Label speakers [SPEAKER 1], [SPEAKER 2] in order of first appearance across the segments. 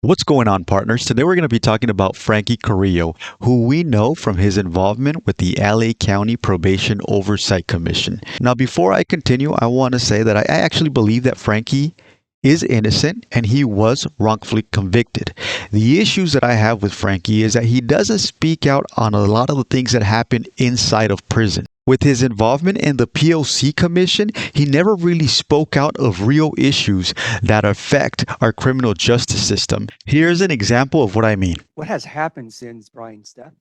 [SPEAKER 1] What's going on, partners? Today we're going to be talking about Franky Carrillo, who we know from his involvement with the LA County Probation Oversight Commission. Now, before I continue, I want to say that I actually believe that Franky is innocent and he was wrongfully convicted. The issues that I have with Franky is that he doesn't speak out on a lot of the things that happen inside of prison. With his involvement in the POC Commission, he never really spoke out of real issues that affect our criminal justice system. Here's an example of what I mean.
[SPEAKER 2] What has happened since Brian's death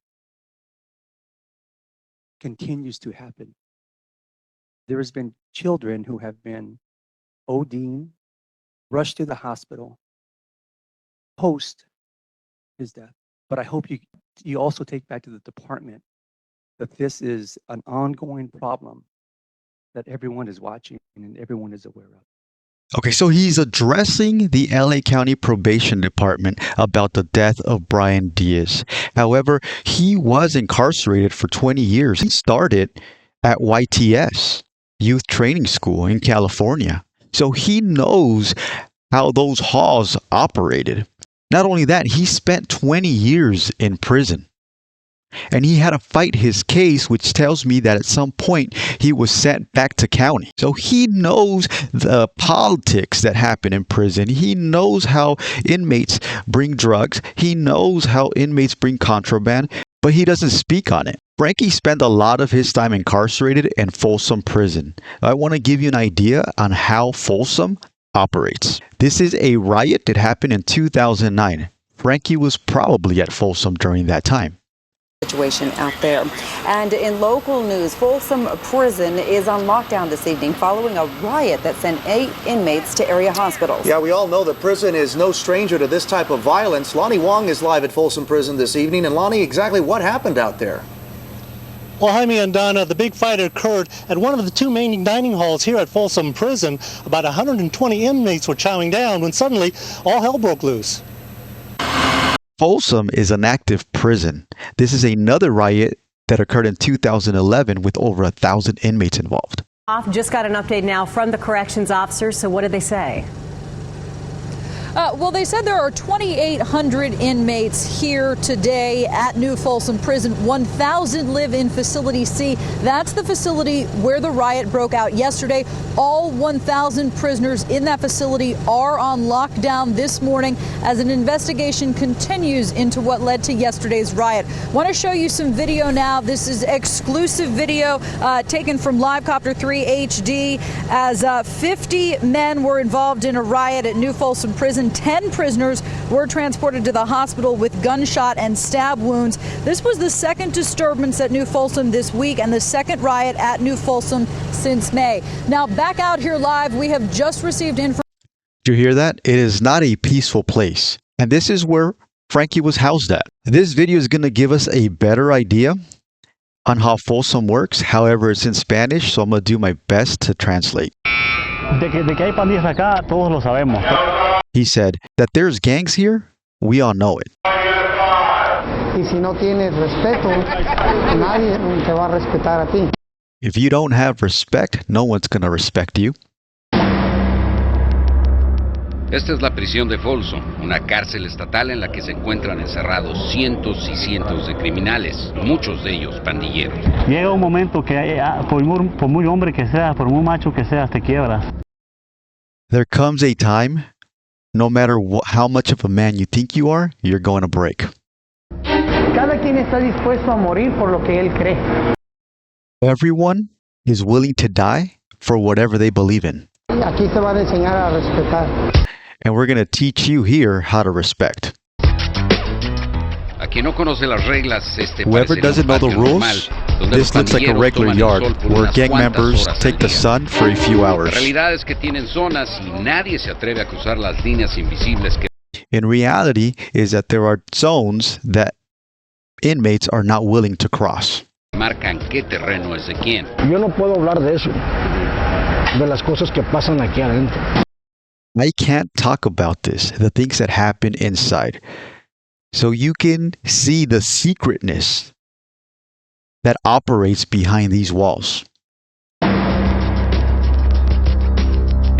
[SPEAKER 2] continues to happen. There has been children who have been OD'ing, rushed to the hospital post his death. But I hope you also take back to the department that this is an ongoing problem that everyone is watching and everyone is aware of.
[SPEAKER 1] Okay, so he's addressing the LA County Probation Department about the death of Brian Diaz. However, he was incarcerated for 20 years. He started at YTS, Youth Training School in California. So he knows how those halls operated. Not only that, he spent 20 years in prison. And he had to fight his case, which tells me that at some point he was sent back to county. So he knows the politics that happen in prison. He knows how inmates bring drugs. He knows how inmates bring contraband, but he doesn't speak on it. Franky spent a lot of his time incarcerated in Folsom Prison. I want to give you an idea on how Folsom operates. This is a riot that happened in 2009. Franky was probably at Folsom during that time.
[SPEAKER 3] Situation out there. And in local news, Folsom Prison is on lockdown this evening following a riot that sent 8 inmates to area hospitals.
[SPEAKER 4] Yeah, we all know that prison is no stranger to this type of violence. Lonnie Wong is live at Folsom Prison this evening. And Lonnie, exactly what happened out there?
[SPEAKER 5] Well, Jaime and Donna, the big fight occurred at one of the 2 main dining halls here at Folsom Prison. About 120 inmates were chowing down when suddenly all hell broke loose.
[SPEAKER 1] Folsom is an active prison. This is another riot that occurred in 2011 with over 1,000 inmates involved.
[SPEAKER 6] Just got an update now from the corrections officers. So what did they say?
[SPEAKER 7] Well, they said there are 2,800 inmates here today at New Folsom Prison. 1,000 live in Facility C. That's the facility where the riot broke out yesterday. All 1,000 prisoners in that facility are on lockdown this morning as an investigation continues into what led to yesterday's riot. Want to show you some video now. This is exclusive video taken from Livecopter 3 HD as 50 men were involved in a riot at New Folsom Prison. 10 prisoners were transported to the hospital with gunshot and stab wounds. This was the second disturbance at New Folsom this week and the second riot at New Folsom since May. Now, back out here live, we have just received information.
[SPEAKER 1] Did you hear that? It is not a peaceful place. And this is where Franky was housed at. This video is going to give us a better idea on how Folsom works. However, it's in Spanish, so I'm going to do my best to translate. He said that there's gangs here. We all know it. If you don't have respect, no one's going to respect you.
[SPEAKER 8] Esta es la prisión de Folsom, una cárcel estatal en la que se encuentran encerrados cientos y cientos de criminales, muchos de ellos pandilleros.
[SPEAKER 9] Llega un momento que por muy hombre que seas, por muy macho que seas, te quiebras.
[SPEAKER 1] There comes a time, no matter how much of a man you think you are, you're going to break. Everyone is willing to die for whatever they believe in. And we're going to teach you here how to respect. Whoever doesn't know the rules, this looks like a regular yard where gang members take the sun for a few hours. In reality is that there are zones that inmates are not willing to cross.
[SPEAKER 8] I
[SPEAKER 1] can't talk about this, the things that happen inside. So you can see the secretness that operates behind these walls.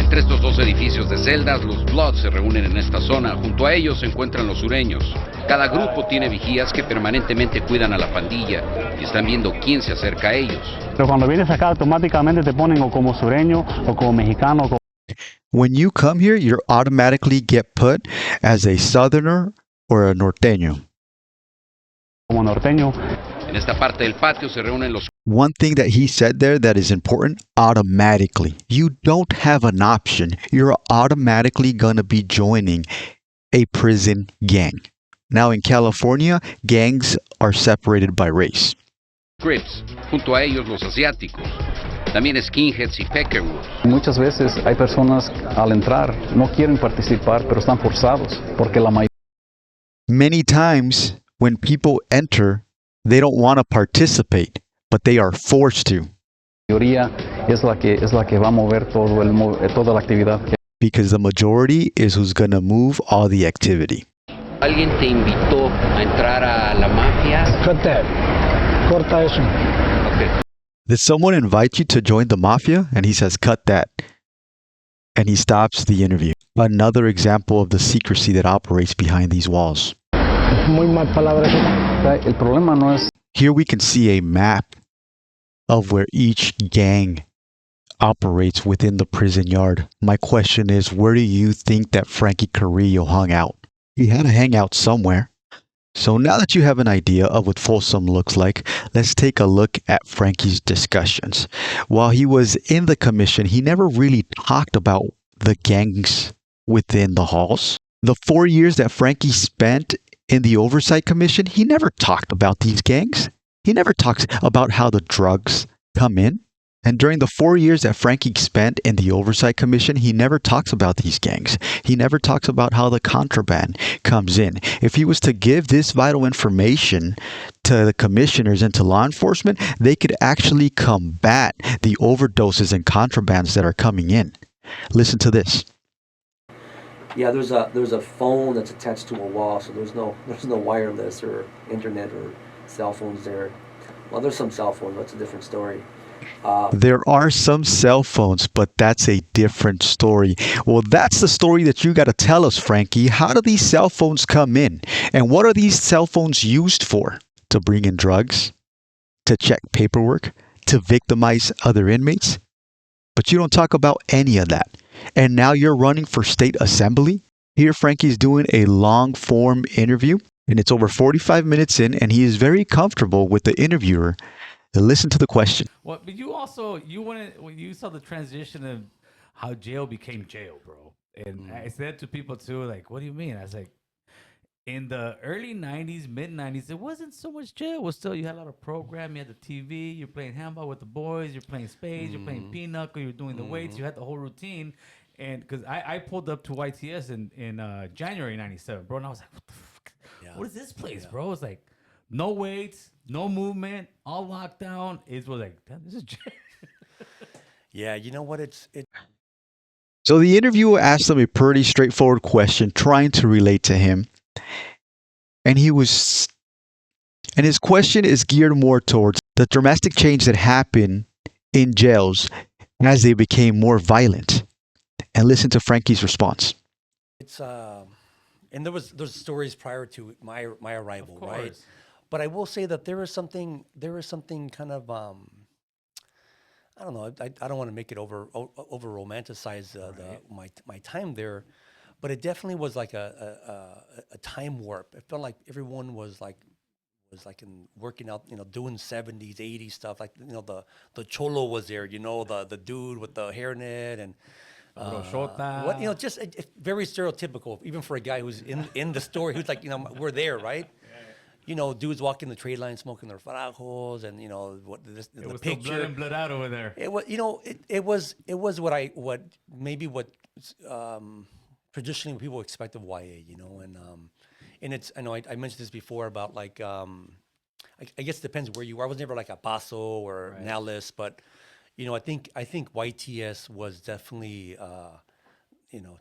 [SPEAKER 8] En Entre estos dos edificios de celdas, los Bloods se reúnen en esta zona. Junto a ellos se encuentran los sureños. Cada grupo tiene vigías que permanentemente cuidan a la pandilla y están viendo quién se acerca a ellos.
[SPEAKER 9] Pero cuando vienes acá automáticamente te ponen o como sureño o como mexicano.
[SPEAKER 1] When you come here, you automatically get put as a southerner or a norteño.
[SPEAKER 9] Como norteño.
[SPEAKER 8] En esta parte del patio se reúnen los
[SPEAKER 1] One thing that he said there that is important, automatically. You don't have an option. You're automatically going to be joining a prison gang. Now in California, gangs are separated by race.
[SPEAKER 8] Crips, junto a ellos los asiáticos. También skinheads y peckerwoods.
[SPEAKER 10] Muchas veces hay personas al entrar no quieren participar, pero están forzados porque la
[SPEAKER 1] Many times when people enter, they don't want to participate, but they are forced to.
[SPEAKER 10] mayoría es la que va a mover toda la actividad.
[SPEAKER 1] Because the majority is who's going to move all the activity.
[SPEAKER 11] ¿Alguien te invitó a entrar a la mafia?
[SPEAKER 12] Cut that. Corta eso.
[SPEAKER 11] Okay.
[SPEAKER 1] Did someone invite you to join the mafia? And he says, cut that. And he stops the interview. Another example of the secrecy that operates behind these walls.
[SPEAKER 12] Muy mal palabra esa.
[SPEAKER 10] El problema no es.
[SPEAKER 1] Here we can see a map of where each gang operates within the prison yard. My question is, where do you think that Franky Carrillo hung out? He had to hang out somewhere. So now that you have an idea of what Folsom looks like, let's take a look at Franky's discussions. While he was in the commission, he never really talked about the gangs within the halls. The 4 years that Franky spent in the Oversight Commission, he never talked about these gangs. He never talks about how the drugs come in. And during the 4 years that Franky spent in the Oversight Commission, he never talks about these gangs. He never talks about how the contraband comes in. If he was to give this vital information to the commissioners and to law enforcement, they could actually combat the overdoses and contrabands that are coming in. Listen to this.
[SPEAKER 13] Yeah, there's a phone that's attached to a wall, so there's no wireless or internet or cell phones there. Well, there's some cell phones, but it's a different story.
[SPEAKER 1] There are some cell phones, but that's a different story. Well, that's the story that you got to tell us, Franky. How do these cell phones come in? And what are these cell phones used for? To bring in drugs? To check paperwork? To victimize other inmates? But you don't talk about any of that. And now you're running for state assembly? Here, Franky's doing a long form interview, and it's over 45 minutes in, and he is very comfortable with the interviewer. Listen to the question.
[SPEAKER 14] Well, but you also when you saw the transition of how jail became jail, bro. And I said to people too, like, what do you mean? I was like, in the early 90s, mid 90s, it wasn't so much jail. It was still, you had a lot of program, you had the TV, you're playing handball with the boys, you're playing spades, you're playing pinochle, you're doing the weights, you had the whole routine. And because I pulled up to YTS in January 97, bro, and I was like, what the fuck? Yeah. What is this place, bro? It's like, no weights, no movement, all locked down. It was like, damn, this is jail.
[SPEAKER 15] Yeah, you know what?
[SPEAKER 1] So the interviewer asked him a pretty straightforward question, trying to relate to him. And his question is geared more towards the dramatic change that happened in jails as they became more violent. And listen to Franky's response.
[SPEAKER 15] And there's stories prior to my arrival, right? But I will say that there is something kind of I don't know. I don't want to make it over romanticize my time there, but it definitely was like a time warp. It felt like everyone was like in working out, doing 70s, 80s stuff. Like the cholo was there, the dude with the hairnet and. Just very stereotypical, even for a guy who's in the story, who's like, we're there, right? Dudes walking the trade line, smoking their farajos, and
[SPEAKER 14] It
[SPEAKER 15] the
[SPEAKER 14] was
[SPEAKER 15] picture.
[SPEAKER 14] still blood and blood out over there.
[SPEAKER 15] It was, what traditionally people expect of YA, and it's, I know I mentioned this before about like, I guess it depends where you are. I was never like a Paso or Nellis, but I think YTS was definitely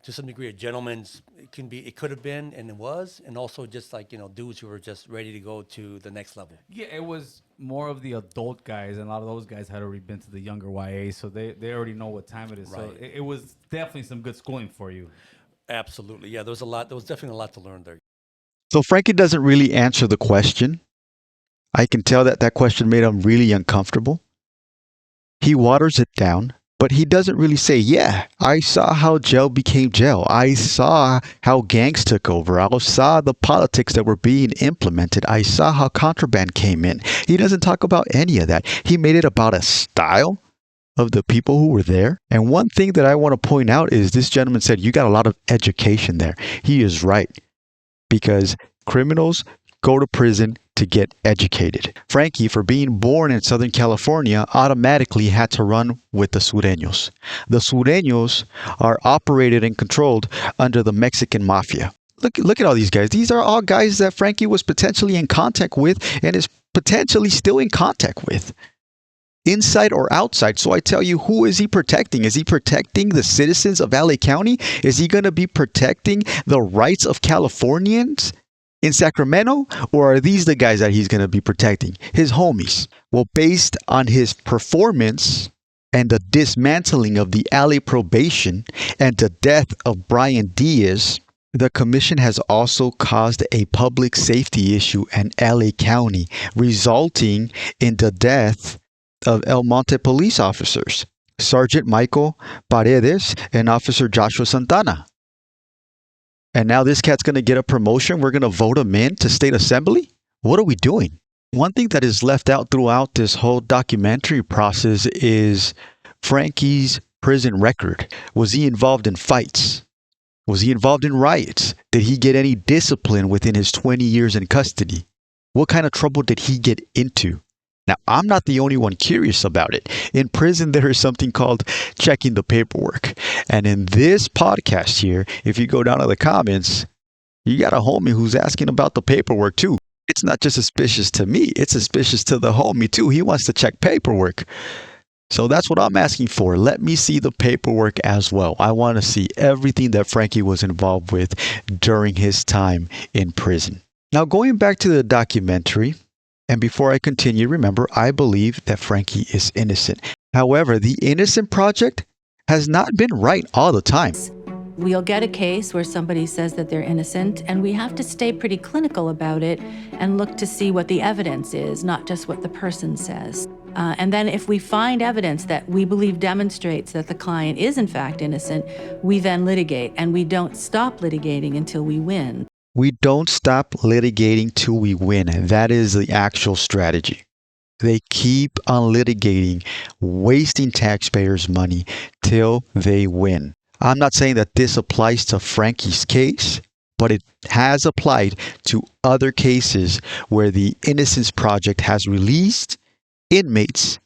[SPEAKER 15] to some degree, a gentleman's, it could have been, and it was, and also just like, dudes who were just ready to go to the next level.
[SPEAKER 14] Yeah, it was more of the adult guys, and a lot of those guys had already been to the younger YA, so they already know what time it is.
[SPEAKER 15] Right.
[SPEAKER 14] So it was definitely some good schooling for you.
[SPEAKER 15] Absolutely. Yeah, there was definitely a lot to learn there.
[SPEAKER 1] So Frankie doesn't really answer the question. I can tell that question made him really uncomfortable. He waters it down, but he doesn't really say, yeah, I saw how jail became jail. I saw how gangs took over. I saw the politics that were being implemented. I saw how contraband came in. He doesn't talk about any of that. He made it about a style of the people who were there. And one thing that I want to point out is this gentleman said, you got a lot of education there. He is right, because criminals go to prison to get educated. Franky, for being born in Southern California, automatically had to run with the Sureños. The Sureños are operated and controlled under the Mexican mafia. Look at all these guys. These are all guys that Franky was potentially in contact with and is potentially still in contact with, inside or outside. So I tell you, who is he protecting? Is he protecting the citizens of LA County? Is he going to be protecting the rights of Californians in Sacramento? Or are these the guys that he's going to be protecting? His homies. Well, based on his performance and the dismantling of the LA probation and the death of Brian Diaz, the commission has also caused a public safety issue in LA County, resulting in the death of El Monte police officers, Sergeant Michael Paredes and Officer Joshua Santana. And now this cat's going to get a promotion. We're going to vote him in to state assembly? What are we doing? One thing that is left out throughout this whole documentary process is Franky's prison record. Was he involved in fights? Was he involved in riots? Did he get any discipline within his 20 years in custody? What kind of trouble did he get into? Now, I'm not the only one curious about it. In prison, there is something called checking the paperwork. And in this podcast here, if you go down to the comments, you got a homie who's asking about the paperwork too. It's not just suspicious to me. It's suspicious to the homie too. He wants to check paperwork. So that's what I'm asking for. Let me see the paperwork as well. I want to see everything that Franky was involved with during his time in prison. Now, going back to the documentary, and before I continue, remember, I believe that Franky is innocent. However, the Innocent Project has not been right all the time.
[SPEAKER 16] We'll get a case where somebody says that they're innocent, and we have to stay pretty clinical about it and look to see what the evidence is, not just what the person says. And then if we find evidence that we believe demonstrates that the client is in fact innocent, we then litigate, and we don't stop litigating until we win.
[SPEAKER 1] We don't stop litigating till we win. That is the actual strategy. They keep on litigating, wasting taxpayers' money till they win. I'm not saying that this applies to Franky's case, but it has applied to other cases where the Innocence Project has released inmates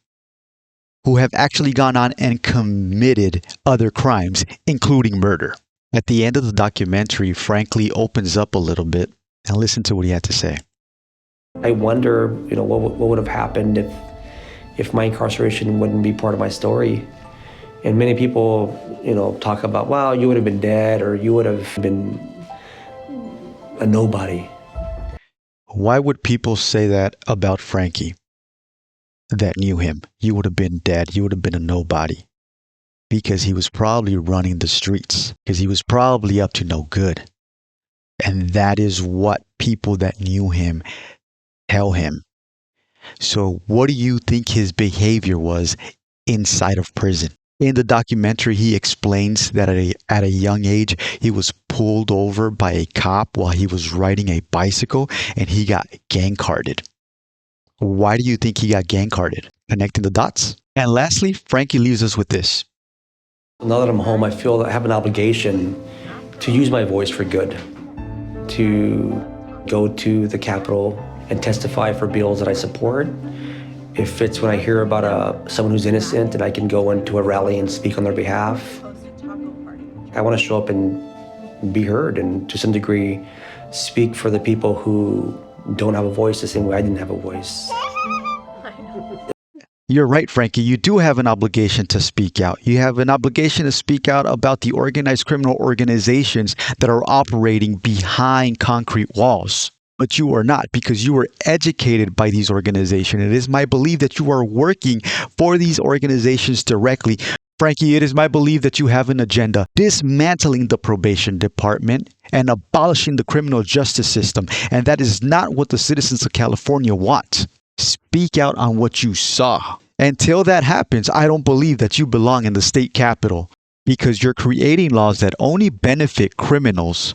[SPEAKER 1] who have actually gone on and committed other crimes, including murder. At the end of the documentary, Franky opens up a little bit, and listen to what he had to say.
[SPEAKER 13] I wonder, what would have happened if my incarceration wouldn't be part of my story. And many people, talk about, wow, you would have been dead, or you would have been a nobody.
[SPEAKER 1] Why would people say that about Franky that knew him? You would have been dead. You would have been a nobody. Because he was probably running the streets. Because he was probably up to no good. And that is what people that knew him tell him. So what do you think his behavior was inside of prison? In the documentary, he explains that at a young age, he was pulled over by a cop while he was riding a bicycle, and he got gang carded. Why do you think he got gang carded? Connecting the dots? And lastly, Franky leaves us with this.
[SPEAKER 13] Now that I'm home, I feel that I have an obligation to use my voice for good, to go to the Capitol and testify for bills that I support. If it's when I hear about someone who's innocent and I can go into a rally and speak on their behalf, I want to show up and be heard and to some degree speak for the people who don't have a voice the same way I didn't have a voice.
[SPEAKER 1] You're right, Frankie. You do have an obligation to speak out. You have an obligation to speak out about the organized criminal organizations that are operating behind concrete walls. But you are not, because you were educated by these organizations. It is my belief that you are working for these organizations directly. Frankie, it is my belief that you have an agenda dismantling the probation department and abolishing the criminal justice system. And that is not what the citizens of California want. Speak out on what you saw. Until that happens, I don't believe that you belong in the state capitol, because you're creating laws that only benefit criminals,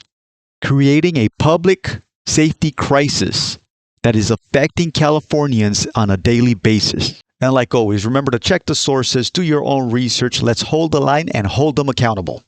[SPEAKER 1] creating a public safety crisis that is affecting Californians on a daily basis. And like always, remember to check the sources, do your own research. Let's hold the line and hold them accountable.